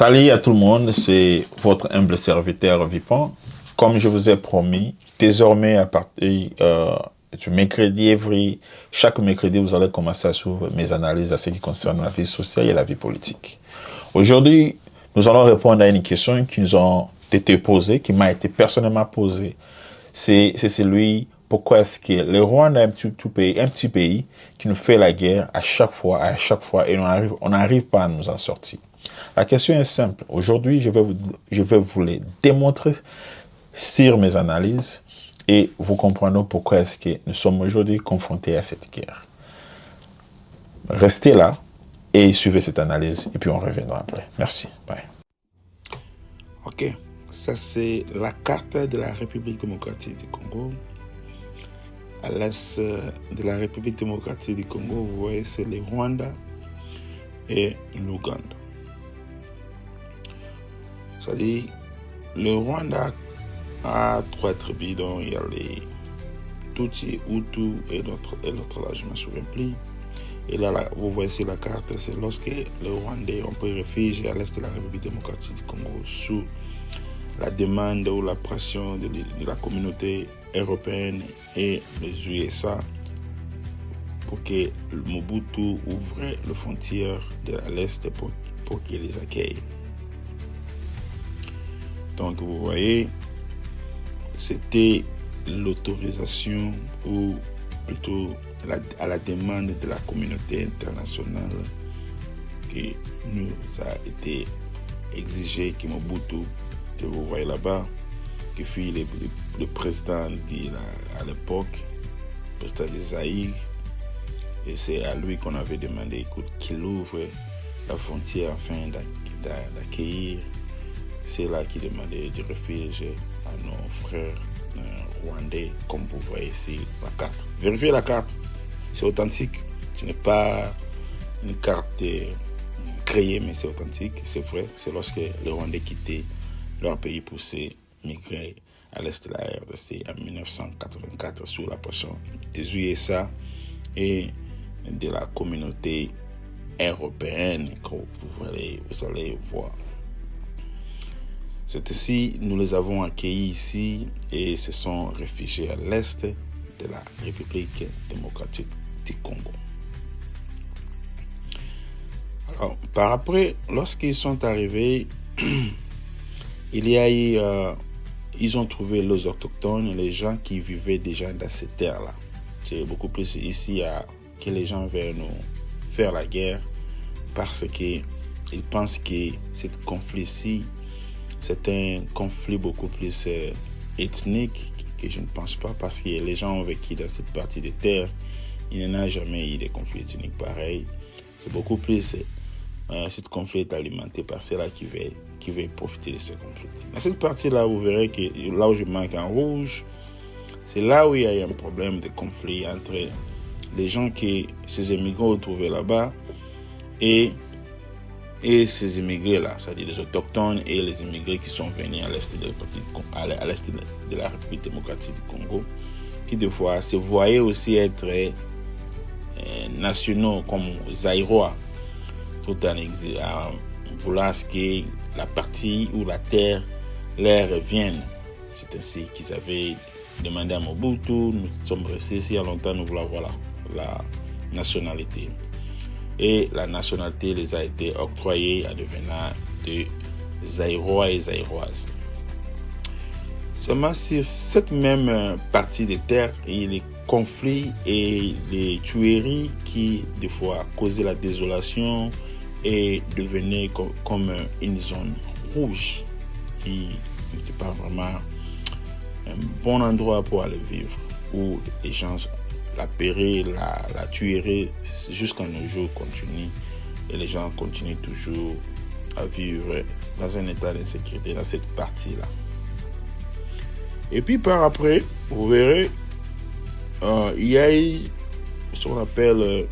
Salut à tout le monde, c'est votre humble serviteur Vipon. Comme je vous ai promis, désormais à partir du mercredi, chaque mercredi, vous allez commencer à suivre mes analyses à ce qui concerne la vie sociale et la vie politique. Aujourd'hui, nous allons répondre à une question qui nous a été posée, qui m'a été personnellement posée. C'est celui, pourquoi est-ce que le Rwanda est un petit pays qui nous fait la guerre à chaque fois, et on n'arrive pas à nous en sortir. La question est simple. Aujourd'hui, je vais vous les démontrer sur mes analyses et vous comprendrez pourquoi est-ce que nous sommes aujourd'hui confrontés à cette guerre. Restez là et suivez cette analyse et puis on reviendra après. Merci. Bye. Ok, ça c'est la carte de la République démocratique du Congo. À l'est de la République démocratique du Congo, vous voyez, c'est le Rwanda et l'Ouganda. C'est-à-dire, le Rwanda a trois tribus, dont il y a les Tutsi, Hutus et l'autre là, je ne me souviens plus. Et là, vous voyez sur la carte, c'est lorsque le Rwandais ont pris refuge à l'est de la République démocratique du Congo sous la demande ou la pression de la communauté européenne et les USA pour que Mobutu ouvre les frontières de l'Est pour qu'ils les accueillent. Donc vous voyez, c'était l'autorisation ou plutôt à la demande de la communauté internationale qui nous a été exigé que Mobutu, que vous voyez là-bas, qui fut le président à l'époque, le président de Zaïre, et c'est à lui qu'on avait demandé qu'il ouvre la frontière afin d'accueillir. C'est là qu'il demandait du refuge à nos frères rwandais, comme vous voyez ici la carte. Vérifiez la carte, c'est authentique. Ce n'est pas une carte créée, mais c'est authentique, c'est vrai. C'est lorsque les Rwandais quittaient leur pays pour migrer à l'est de la RDC en 1984 sous la pression des USA et de la communauté européenne que vous allez voir. C'est ainsi, nous les avons accueillis ici et se sont réfugiés à l'est de la République démocratique du Congo. Alors, par après, lorsqu'ils sont arrivés, ils ont trouvé les autochtones, les gens qui vivaient déjà dans ces terres-là. C'est beaucoup plus ici que les gens veulent nous faire la guerre parce qu'ils pensent que ce conflit-ci, c'est un conflit beaucoup plus ethnique que je ne pense pas parce que les gens ont vécu dans cette partie des terres. Il n'y en a jamais eu de conflit ethnique pareil. C'est beaucoup plus ce conflit est alimenté par ceux-là qui veulent profiter de ce conflit. Dans cette partie-là, vous verrez que là où je marque en rouge, c'est là où il y a un problème de conflit entre les gens ces immigrants ont trouvés là-bas et ces immigrés-là, c'est-à-dire les autochtones et les immigrés qui sont venus à l'est de la République démocratique du Congo, qui des fois se voyaient aussi être nationaux comme Zaïrois, tout en voulant que la partie ou la terre leur revienne. C'est ainsi qu'ils avaient demandé à Mobutu, nous sommes restés ici il y a longtemps, nous voulons avoir la nationalité. Et la nationalité les a été octroyée à devenir de Zaïrois et Zaïroises. Seulement sur cette même partie des terres, il y a les conflits et les tueries qui, des fois, causaient la désolation et devenaient comme une zone rouge qui n'était pas vraiment un bon endroit pour aller vivre, où les gens la péril, la tuerie jusqu'à nos jours continue et les gens continuent toujours à vivre dans un état d'insécurité dans cette partie-là. Et puis par après, vous verrez, il y a ce qu'on appelle,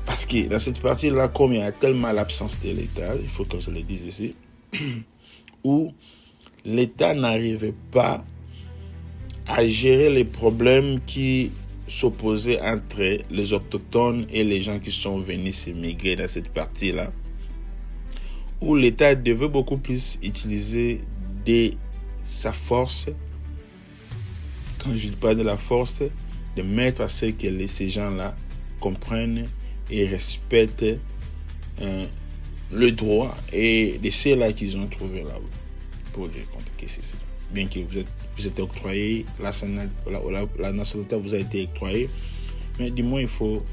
parce que dans cette partie-là, comme il y a tellement l'absence de l'État, il faut qu'on se le dise ici, où l'État n'arrivait pas à gérer les problèmes qui s'opposaient entre les autochtones et les gens qui sont venus s'immigrer dans cette partie-là. où l'État devait beaucoup plus utiliser sa force. Quand je parle de la force, de mettre à ce que ces gens-là comprennent et respectent le droit et de ceux-là qu'ils ont trouvé là-bas. Pour dire que c'est ça. Bien que vous êtes octroyé, la nationalité vous a été octroyée, mais du moins il faut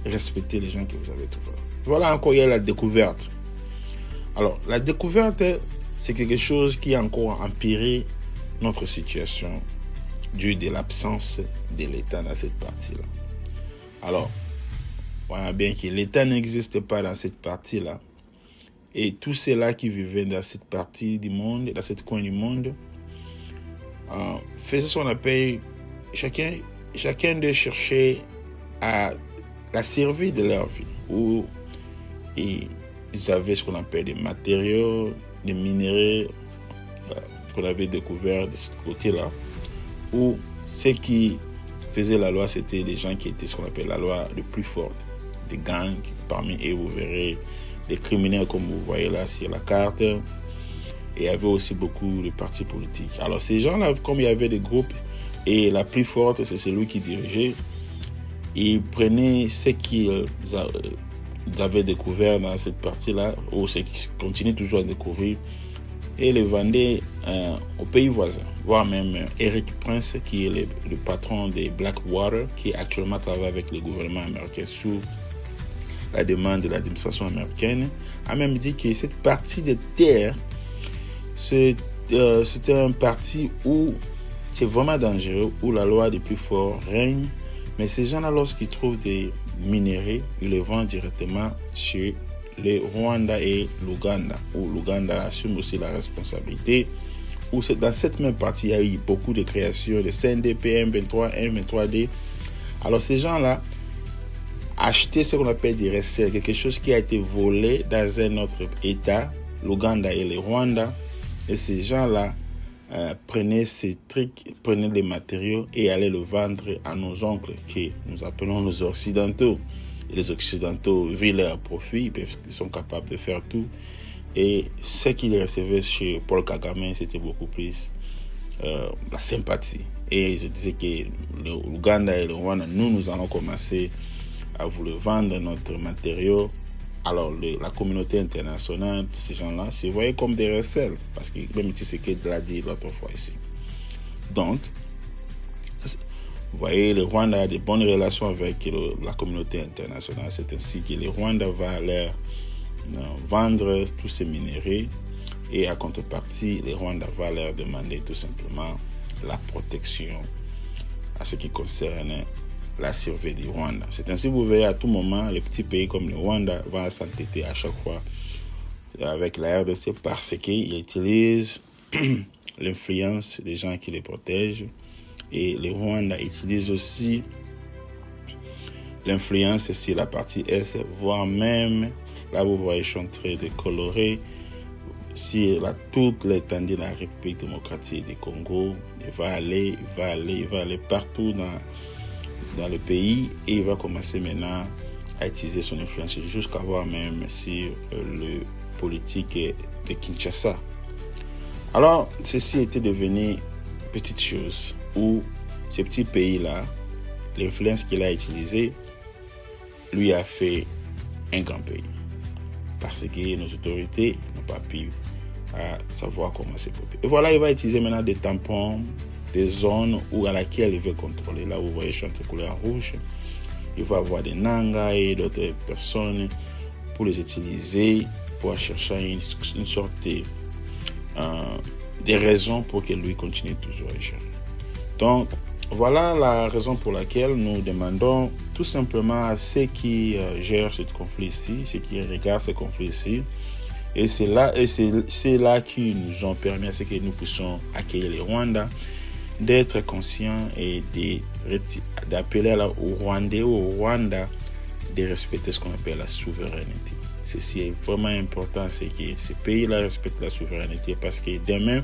respecter les gens que vous avez trouvés. Voilà, encore il y a la découverte. Alors la découverte, c'est quelque chose qui a encore empiré notre situation dû de l'absence de l'État dans cette partie-là. Alors, voilà bien que l'État n'existe pas dans cette partie-là, et tous ceux-là qui vivaient dans cette partie du monde, dans cette coin du monde, faisaient ce qu'on appelle, chacun de chercher à la survie de leur vie, où ils avaient ce qu'on appelle des matériaux, des minéraux qu'on avait découverts de ce côté-là, où ceux qui faisaient la loi, c'était des gens qui étaient ce qu'on appelle la loi le plus forte, des gangs. Parmi eux, vous verrez des criminels comme vous voyez là sur la carte, et il y avait aussi beaucoup de partis politiques. Alors ces gens-là, comme il y avait des groupes, et la plus forte, c'est celui qui dirigeait, ils prenaient ce qu'ils avaient découvert dans cette partie-là, ou ce qu'ils continuent toujours à découvrir, et les vendaient aux pays voisins, voire même Eric Prince, qui est le patron des Blackwater, qui actuellement travaille avec le gouvernement américain sous la demande de l'administration américaine, a même dit que cette partie de terre, c'était un parti où c'est vraiment dangereux, où la loi des plus forts règne, mais ces gens-là, lorsqu'ils trouvent des minéraux, ils les vendent directement chez le Rwanda et l'Ouganda, où l'Ouganda assume aussi la responsabilité, où dans cette même partie, il y a eu beaucoup de créations de CNDP, M23, M23D. Alors ces gens-là achetaient ce qu'on appelle des recettes, quelque chose qui a été volé dans un autre État, l'Ouganda et le Rwanda, et ces gens-là prenaient ces trucs, prenaient les matériaux et allaient le vendre à nos oncles, que nous appelons les Occidentaux. Et les Occidentaux, vu leur profit, ils sont capables de faire tout. Et ce qu'ils recevaient chez Paul Kagame, c'était beaucoup plus la sympathie. Et je disais que l'Ouganda et le Rwanda, nous allons commencer à vous le vendre, notre matériau. Alors, la communauté internationale, ces gens-là, se voyaient comme des recels. Parce que même Tshisekedi l'a dit l'autre fois ici. Donc, vous voyez, le Rwanda a de bonnes relations avec la communauté internationale. C'est ainsi que le Rwanda va leur vendre tous ces minéraux. Et à contrepartie, le Rwanda va leur demander tout simplement la protection à ce qui concerne la survie du Rwanda. C'est ainsi que vous verrez à tout moment, les petits pays comme le Rwanda vont s'entêter à chaque fois avec la RDC parce qu'ils utilisent l'influence des gens qui les protègent. Et le Rwanda utilise aussi l'influence sur la partie Est, voire même, là vous voyez, je suis en train de colorer, sur toute l'étendue de la République démocratique du Congo. Il va aller partout dans le pays et il va commencer maintenant à utiliser son influence jusqu'à voir même sur le politique de Kinshasa. Alors, ceci était devenu petite chose où ce petit pays-là, l'influence qu'il a utilisée, lui a fait un grand pays. Parce que nos autorités n'ont pas pu savoir comment se porter. Et voilà, il va utiliser maintenant des tampons, des zones à laquelle il veut contrôler. Là, vous voyez, je suis entre couleur rouge. Il va avoir des nangas et d'autres personnes pour les utiliser, pour chercher une sorte de raisons pour que lui continue toujours à gérer. Donc, voilà la raison pour laquelle nous demandons tout simplement à ceux qui gèrent ce conflit ici, ceux qui regardent ce conflit ici, et c'est là qui nous ont permis à ce que nous puissions accueillir les Rwandais, d'être conscients et d'appeler aux Rwandais ou au Rwanda de respecter ce qu'on appelle la souveraineté. Ceci est vraiment important, c'est que ce pays-là respecte la souveraineté parce que demain,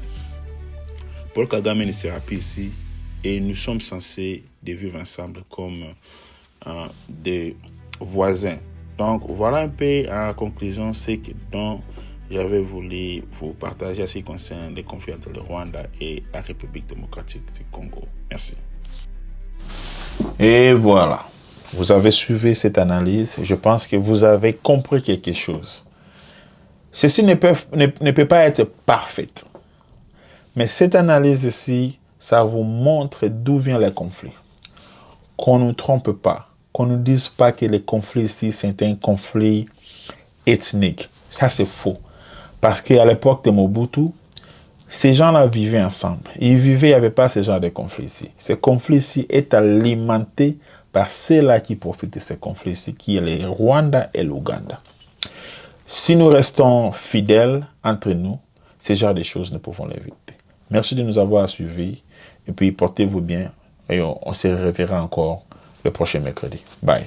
Paul Kagame ne sera plus ici et nous sommes censés de vivre ensemble comme des voisins. Donc voilà un peu en conclusion ce dont j'avais voulu vous partager ce qui concerne les conflits entre le Rwanda et la République démocratique du Congo. Merci. Et voilà, vous avez suivi cette analyse. Je pense que vous avez compris quelque chose. Ceci ne peut pas être parfaite. Mais cette analyse ici, ça vous montre d'où vient le conflit. Qu'on ne nous trompe pas. Qu'on ne dise pas que le conflit ici, c'est un conflit ethnique. Ça, c'est faux. Parce qu'à l'époque de Mobutu, ces gens-là vivaient ensemble. Ils vivaient, il n'y avait pas ce genre de conflit ici. Ce conflit ici est alimenté par ceux-là qui profitent de ce conflit ici, qui est le Rwanda et l'Ouganda. Si nous restons fidèles entre nous, ce genre de choses, nous pouvons l'éviter. Merci de nous avoir suivis. Et puis, portez-vous bien. Et on se reverra encore le prochain mercredi. Bye.